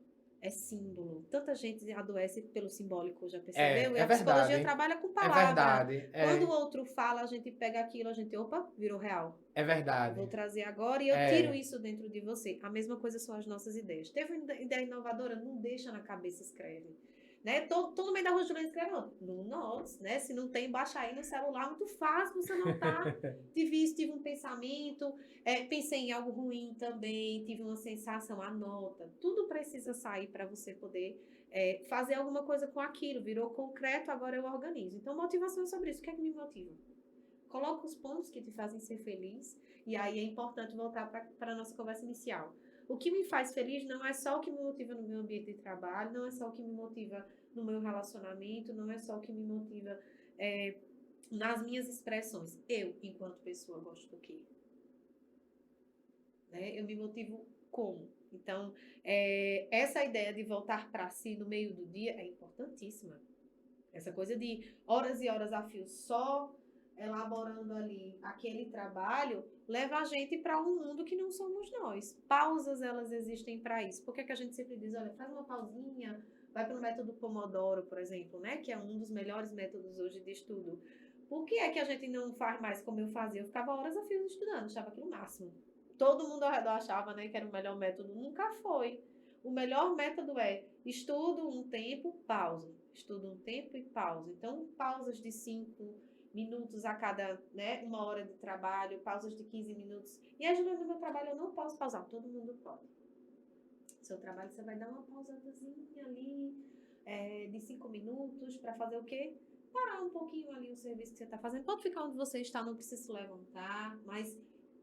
é símbolo. Tanta gente adoece pelo simbólico, já É, percebeu? E é a psicologia verdade. trabalha com É palavra. verdade. Quando o outro fala, a gente pega aquilo, a gente, opa, virou real. É Vou verdade. trazer agora e eu tiro É, isso dentro de você. A mesma coisa são as nossas ideias. Teve uma ideia inovadora? Não deixa na cabeça, escreve. Né? Tô no meio da rua de escreve no Notes, né? Se não tem, baixa aí no celular, muito fácil você anotar. Tive isso, tive um pensamento, pensei em algo ruim também, tive uma sensação, anota. Tudo precisa sair para você poder fazer alguma coisa com aquilo. Virou concreto, agora eu organizo. Então, motivação é sobre isso. O que é que me motiva? Coloca os pontos que te fazem ser feliz. E aí é importante voltar para a nossa conversa inicial. O que me faz feliz não é só o que me motiva no meu ambiente de trabalho, não é só o que me motiva no meu relacionamento, não é só o que me motiva nas minhas expressões. Eu, enquanto pessoa, gosto do quê? Né? Eu me motivo como? Então, essa ideia de voltar para si no meio do dia é importantíssima. Essa coisa de horas e horas a fio só elaborando ali aquele trabalho leva a gente para um mundo que não somos nós. Pausas, elas existem para isso. Por que que a gente sempre diz, olha, faz uma pausinha, vai para o método Pomodoro, por exemplo, né? Que é um dos melhores métodos hoje de estudo. Por que é que a gente não faz mais como eu fazia? Eu ficava horas a fio estudando, achava aquilo o máximo. Todo mundo ao redor achava, né, que era o melhor método. Nunca foi. O melhor método é estudo um tempo, pausa. Estudo um tempo e pausa. Então, pausas de 5 minutos a cada, né, uma hora de trabalho, pausas de 15 minutos. E a Juliana, no meu trabalho eu não posso pausar, todo mundo pode. Seu trabalho você vai dar uma pausadazinha ali, de 5 minutos, para fazer o quê? Parar um pouquinho ali o serviço que você está fazendo. Pode ficar onde você está, não precisa se levantar, mas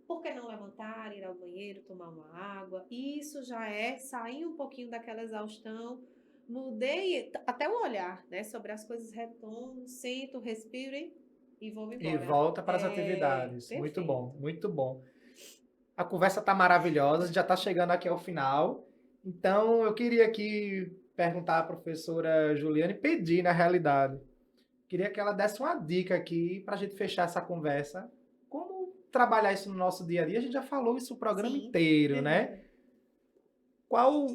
por que não levantar, ir ao banheiro, tomar uma água? Isso já é sair um pouquinho daquela exaustão. Mudei até o olhar, né? Sobre as coisas, retomo, sento, respiro e vou e embora. volta para as atividades. Muito bom, Perfeito. muito bom. A conversa tá maravilhosa, a gente já está chegando aqui ao final. Então, eu queria aqui perguntar à professora Juliana e pedir, na realidade, queria que ela desse uma dica aqui para a gente fechar essa conversa. Como trabalhar isso no nosso dia a dia? A gente já falou isso o programa Sim. inteiro, né? Qual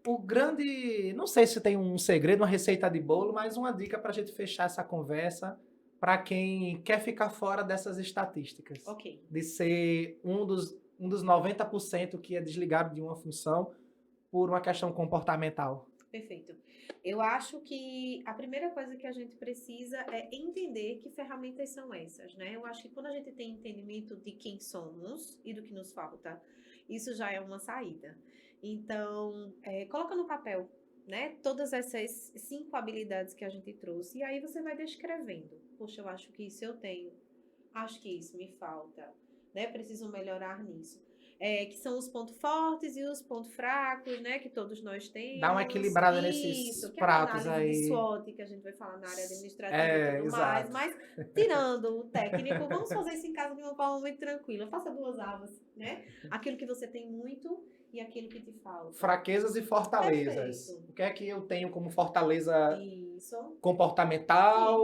o grande. Não sei se tem um segredo, uma receita de bolo, mas uma dica para a gente fechar essa conversa para quem quer ficar fora dessas estatísticas. Ok. De ser um dos 90% que é desligado de uma função por uma questão comportamental. Perfeito. Eu acho que a primeira coisa que a gente precisa é entender que ferramentas são essas, né? Eu acho que quando a gente tem entendimento de quem somos e do que nos falta, isso já é uma saída. Então, coloca no papel, né? Todas essas 5 habilidades que a gente trouxe, e aí você vai descrevendo. Poxa, eu acho que isso eu tenho, acho que isso me falta, né? Preciso melhorar nisso. Que são os pontos fortes e os pontos fracos, né? Que todos nós Dá uma temos. equilibrada nesses Isso, que é uma pratos análise de aí. SWOT que a gente vai falar na área administrativa e tudo mais. Exato. Mas, tirando o técnico, vamos fazer isso em casa de uma forma muito tranquila. Faça 2 abas, né? Aquilo que você tem muito e aquilo que te falta. Fraquezas e fortalezas. Perfeito. O que é que eu tenho como fortaleza Isso. comportamental?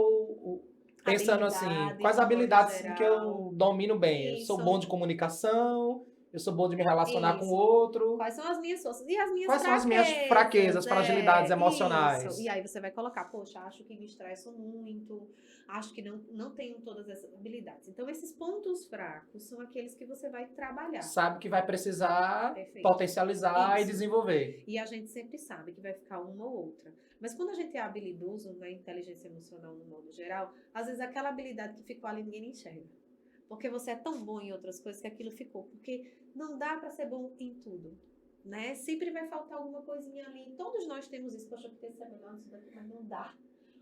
Pensando assim, Habilidades, quais de modo habilidades assim, que eu geral. domino bem? Eu sou bom Isso. de comunicação, eu sou bom de me relacionar com o Isso. outro. Quais são as minhas forças? E as minhas Quais são as minhas fraquezas, fraquezas? fragilidades Isso. emocionais? E aí você vai colocar, poxa, acho que me estresso muito, acho que não tenho todas essas habilidades. Então, esses pontos fracos são aqueles que você vai trabalhar. Sabe que vai precisar Perfeito. potencializar e Isso. desenvolver. E a gente sempre sabe que vai ficar uma ou outra. Mas quando a gente é habilidoso na inteligência emocional no modo geral, às vezes aquela habilidade que ficou ali ninguém enxerga. Porque você é tão bom em outras coisas que aquilo ficou. Porque não dá para ser bom em tudo, né? Sempre vai faltar alguma coisinha ali. Todos nós temos isso. Poxa, eu queria ser melhor nisso daqui, mas não dá.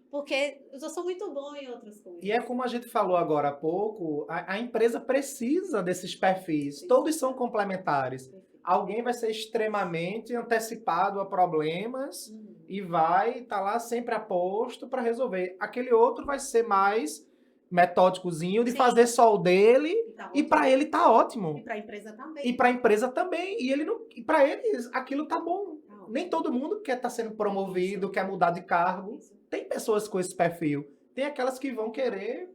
Porque eu já sou muito bom em outras coisas. E é como a gente falou agora há pouco, a empresa precisa desses perfis. Todos são complementares. Perfeito. Alguém vai ser extremamente antecipado a problemas e vai estar lá sempre a posto para resolver. Aquele outro vai ser mais metódicozinho de Sim. fazer só o dele e para ele tá ótimo. E para a empresa também. E para a empresa também. E ele não, e para eles aquilo tá bom. Tá ótimo. Nem todo mundo quer estar sendo promovido, quer mudar de cargo. Isso. Tem pessoas com esse perfil. Tem aquelas que vão querer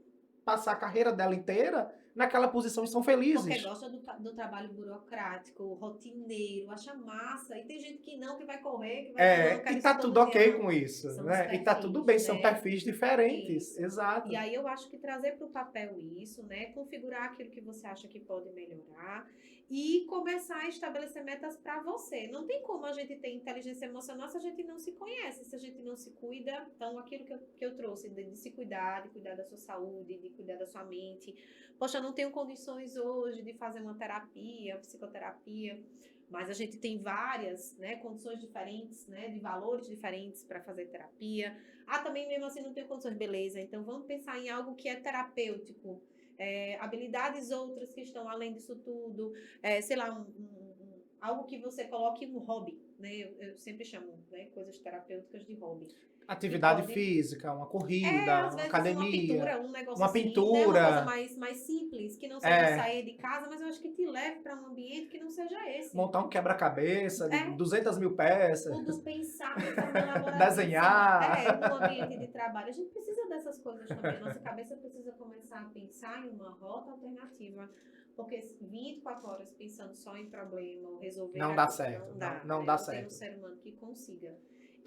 passar a carreira dela inteira naquela posição e são Porque felizes. gosta do trabalho burocrático, rotineiro, acha massa. E tem gente que não, que vai correr, que vai não, quero E isso tá todo tudo dia, ok não. com isso, São os né? E tá tudo bem, perfis, são né? perfis diferentes, Isso. exato. E aí eu acho que trazer para o papel isso, né? Configurar aquilo que você acha que pode melhorar e começar a estabelecer metas para você. Não tem como a gente ter inteligência emocional se a gente não se conhece, se a gente não se cuida. Então, aquilo que eu trouxe de se cuidar, de cuidar da sua saúde, de cuidar da sua mente. Poxa, eu não tenho condições hoje de fazer uma terapia, psicoterapia, mas a gente tem várias, né, condições diferentes, né, de valores diferentes para fazer terapia. Ah, também mesmo assim não tenho condições, beleza. Então vamos pensar em algo que é terapêutico, habilidades outras que estão além disso tudo, sei lá, algo que você coloque um hobby, né? Eu sempre chamo, né, coisas terapêuticas de hobby. Atividade física, uma corrida, Às uma vezes uma academia, pintura, um negócio uma assim, né? Uma coisa pintura, mais simples, que não seja é, sair de casa, mas eu acho que te leve para um ambiente que não seja esse. montar um quebra-cabeça de É 200 mil tudo peças, pensar de forma elaboradíssima. desenhar. No ambiente de trabalho. A gente precisa dessas coisas também. A nossa cabeça precisa começar a pensar em uma rota alternativa. Porque 24 horas pensando só em problema, ou resolver Não dá certo, não dá. não Né? dá Não tem um certo. ser humano que consiga.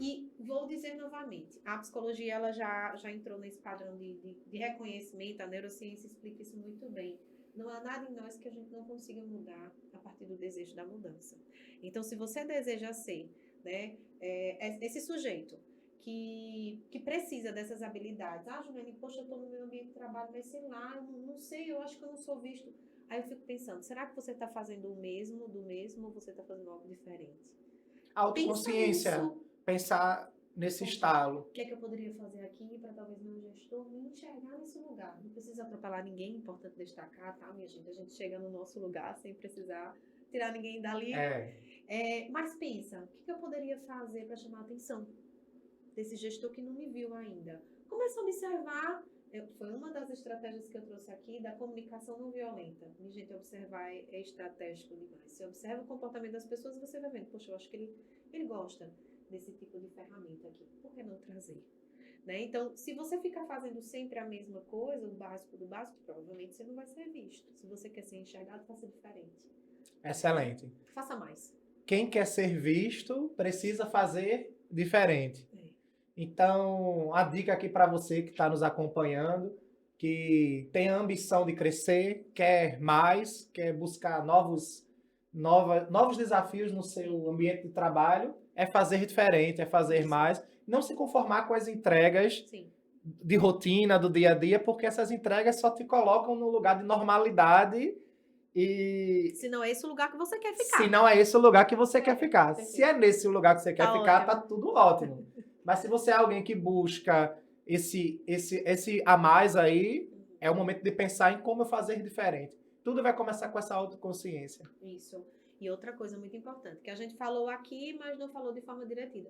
E vou dizer novamente, a psicologia ela já entrou nesse padrão de reconhecimento, a neurociência explica isso muito bem. Não há nada em nós que a gente não consiga mudar a partir do desejo da mudança. Então, se você deseja ser, né, esse sujeito que precisa dessas habilidades, Juliane, poxa, eu estou no meu ambiente de trabalho, mas sei lá, eu não sei, eu acho que eu não sou visto. Aí eu fico pensando, será que você está fazendo o mesmo do mesmo ou você está fazendo algo diferente? Pensa Autoconsciência, nisso. pensar nesse Poxa, estalo. o que é que eu poderia fazer aqui para talvez meu gestor me enxergar nesse lugar? Não precisa atropelar ninguém, importante destacar, tá, minha gente? A gente chega no nosso lugar sem precisar tirar ninguém dali. Mas pensa, o que eu poderia fazer para chamar a atenção desse gestor que não me viu ainda? Começa a observar, foi uma das estratégias que eu trouxe aqui da comunicação não violenta. Minha gente, observar é estratégico demais. Você observa o comportamento das pessoas e você vai vendo, poxa, eu acho que ele gosta desse tipo de ferramenta aqui. Por que não trazer? Né? Então, se você ficar fazendo sempre a mesma coisa, o básico do básico, provavelmente você não vai ser visto. Se você quer ser enxergado, faça diferente. Excelente. Faça mais. Quem quer ser visto precisa fazer diferente. Então, a dica aqui para você que está nos acompanhando, que tem a ambição de crescer, quer mais, quer buscar novos desafios no seu ambiente de trabalho, é fazer diferente, é fazer mais. Não se conformar com as entregas de rotina, do dia a dia, porque essas entregas só te colocam no lugar de normalidade. E se não é esse o lugar que você quer ficar. Se não é esse o lugar que você quer ficar. Perfeito. Se é nesse o lugar que você quer Tá ficar, ótimo. tá tudo ótimo. Mas se você é alguém que busca esse a mais aí, é o momento de pensar em como fazer diferente. Tudo vai começar com essa autoconsciência. Isso. E outra coisa muito importante, que a gente falou aqui, mas não falou de forma diretiva.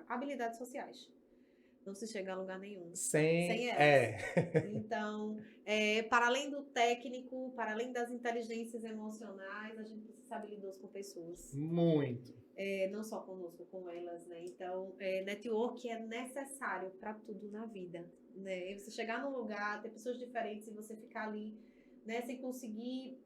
Habilidades sociais. Não se chega a lugar nenhum sem elas. Então, para além do técnico, para além das inteligências emocionais, a gente precisa ser habilidoso com pessoas. Muito. Não só conosco, com elas, né? Então, network é necessário para tudo na vida, né? Você chegar num lugar, ter pessoas diferentes e você ficar ali, né, sem conseguir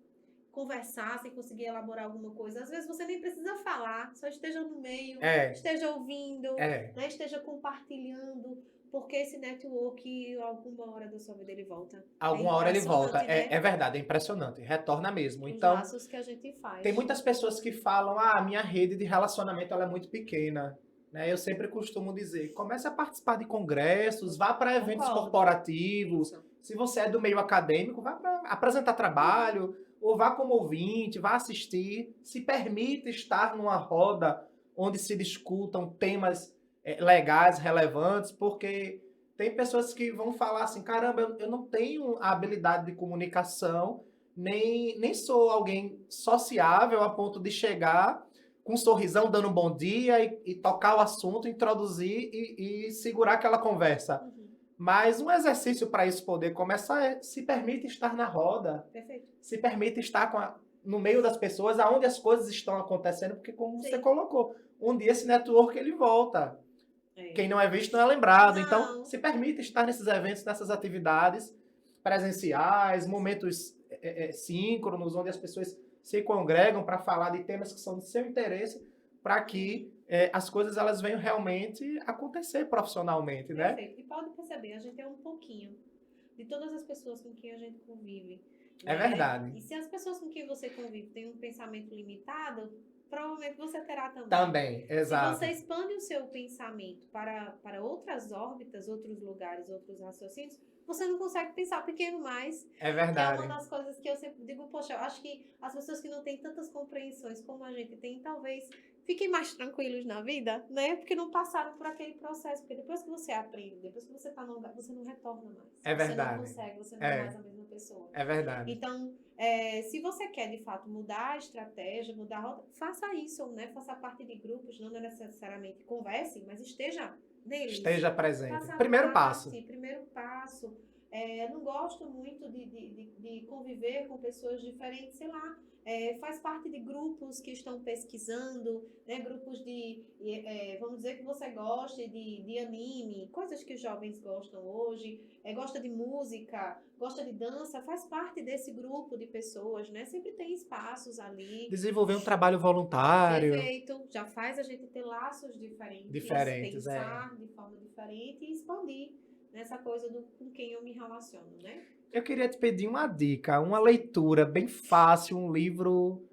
conversar, sem conseguir elaborar alguma coisa. Às vezes você nem precisa falar, só esteja no meio, esteja ouvindo, né, esteja compartilhando, porque esse network, alguma hora da sua vida, ele volta. Alguma hora ele volta. Né? É verdade, é impressionante. Retorna mesmo. Os então, laços que a gente faz. Tem muitas pessoas que falam, a minha rede de relacionamento ela é muito pequena. Né? Eu sempre costumo dizer, comece a participar de congressos, vá para eventos corporativos. Se você é do meio acadêmico, vá para apresentar trabalho, ou vá como ouvinte, vá assistir. Se permita estar numa roda onde se discutam temas legais, relevantes, porque tem pessoas que vão falar assim, caramba, eu não tenho a habilidade de comunicação, nem sou alguém sociável a ponto de chegar com um sorrisão, dando um bom dia e tocar o assunto, introduzir e segurar aquela conversa. Mas um exercício para isso poder começar é se permite estar na roda. Perfeito. Se permite estar no meio das pessoas, aonde as coisas estão acontecendo, porque como você colocou, um dia esse network ele volta. Quem não é visto não é lembrado. Então, se permite estar nesses eventos, nessas atividades, presenciais, momentos síncronos, onde as pessoas se congregam para falar de temas que são do seu interesse, para que as coisas elas venham realmente acontecer profissionalmente, né? Perfeito. E pode perceber, a gente é um pouquinho de todas as pessoas com quem a gente convive. É né? verdade. E se as pessoas com quem você convive têm um pensamento limitado, provavelmente você terá também. Também, exato. Se você expande o seu pensamento para outras órbitas, outros lugares, outros raciocínios, você não consegue pensar pequeno mais. É Que é verdade. uma das coisas que eu sempre digo, poxa, eu acho que as pessoas que não têm tantas compreensões como a gente tem, talvez fiquem mais tranquilos na vida, né? Porque não passaram por aquele processo. Porque depois que você aprende, depois que você está no lugar, você não retorna mais. É verdade. Você não consegue, você não é mais a mesma pessoa. É verdade. Então, se você quer, de fato, mudar a estratégia, mudar a rota, faça isso, né? Faça parte de grupos, não necessariamente converse, mas esteja neles. Esteja presente. Faça Primeiro parte, passo. Primeiro passo. Não gosto muito de conviver com pessoas diferentes, sei lá. Faz parte de grupos que estão pesquisando, né? Grupos vamos dizer que você goste de anime, coisas que os jovens gostam hoje, gosta de música, gosta de dança, faz parte desse grupo de pessoas, né? Sempre tem espaços ali. Desenvolver um trabalho voluntário. Perfeito, já faz a gente ter laços diferentes, pensar de forma diferente e expandir nessa coisa com quem eu me relaciono, né? Eu queria te pedir uma dica, uma leitura bem fácil, um livro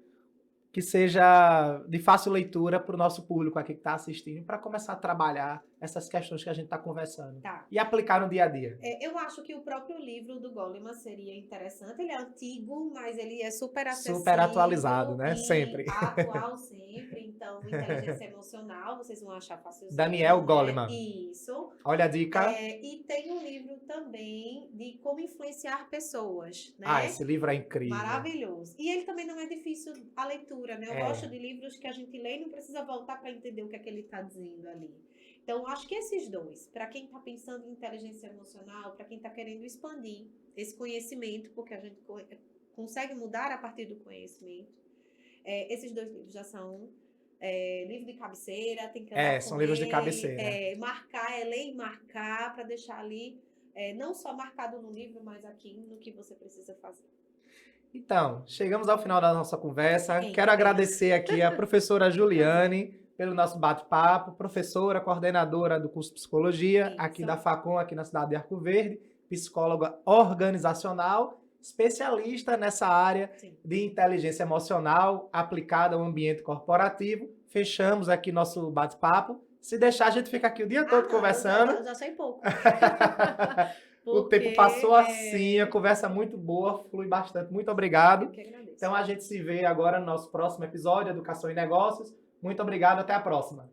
que seja de fácil leitura para o nosso público aqui que está assistindo, para começar a trabalhar essas questões que a gente está conversando. Tá. E aplicar no dia a dia. Eu acho que o próprio livro do Goleman seria interessante. Ele é antigo, mas ele é super acessível. Super atualizado, né? Sempre. Atual sempre. Então, inteligência emocional, vocês vão achar fácil. Daniel né? Goleman. Isso. Olha a dica. E tem um livro também de como influenciar pessoas, né? Esse livro é incrível. Maravilhoso. E ele também não é difícil a leitura, né? Eu gosto de livros que a gente lê e não precisa voltar para entender o que é que ele está dizendo ali. Então, acho que esses dois, para quem está pensando em inteligência emocional, para quem está querendo expandir esse conhecimento, porque a gente consegue mudar a partir do conhecimento, esses dois livros já são livro de cabeceira, tem que andar são livros de cabeceira. Ler e marcar, para deixar ali, não só marcado no livro, mas aqui no que você precisa fazer. Então, chegamos ao final da nossa conversa. Quero agradecer aqui a professora Juliane pelo nosso bate-papo, professora, coordenadora do curso de Psicologia, aqui da Facom, aqui na cidade de Arco Verde, psicóloga organizacional, especialista nessa área de inteligência emocional aplicada ao ambiente corporativo. Fechamos aqui nosso bate-papo. Se deixar, a gente fica aqui o dia todo conversando. Eu já sei pouco. O tempo passou assim, a conversa muito boa, flui bastante. Muito obrigado. Eu que agradeço. Então a gente se vê agora no nosso próximo episódio, Educação e Negócios. Muito obrigado, até a próxima.